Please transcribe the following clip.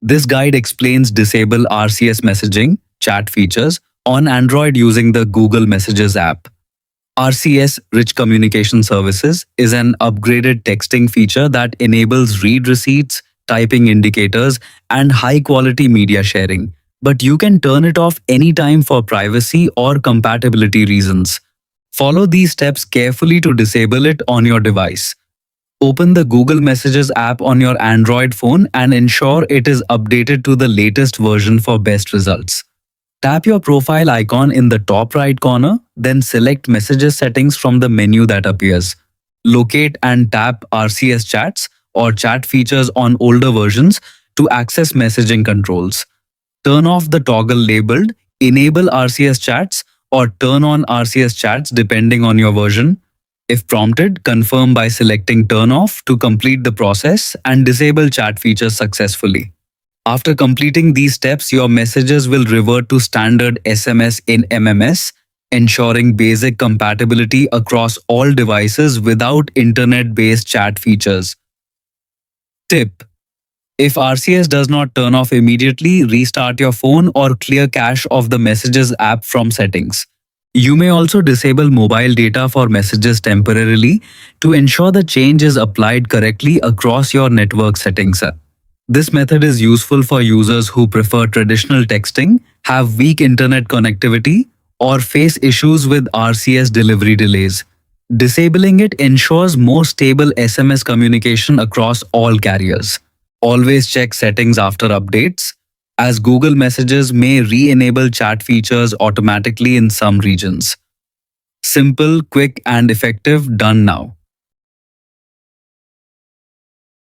This guide explains disable RCS messaging chat features on Android using the Google Messages app. RCS Rich Communication Services is an upgraded texting feature that enables read receipts, typing indicators, and high-quality media sharing. But you can turn it off anytime for privacy or compatibility reasons. Follow these steps carefully to disable it on your device. Open the Google Messages app on your Android phone and ensure it is updated to the latest version for best results. Tap your profile icon in the top right corner, then select Messages settings from the menu that appears. Locate and tap RCS chats or chat features on older versions to access messaging controls. Turn off the toggle labeled Enable RCS chats or turn on RCS chats depending on your version. If prompted, confirm by selecting Turn Off to complete the process and disable chat features successfully. After completing these steps, your messages will revert to standard SMS in MMS, ensuring basic compatibility across all devices without internet-based chat features. Tip: if RCS does not turn off immediately, restart your phone or clear cache of the Messages app from settings. You may also disable mobile data for messages temporarily to ensure the change is applied correctly across your network settings. This method is useful for users who prefer traditional texting, have weak internet connectivity, or face issues with RCS delivery delays. Disabling it ensures more stable SMS communication across all carriers. Always check settings after updates, as Google Messages may re-enable chat features automatically in some regions. Simple, quick, and effective. Done now.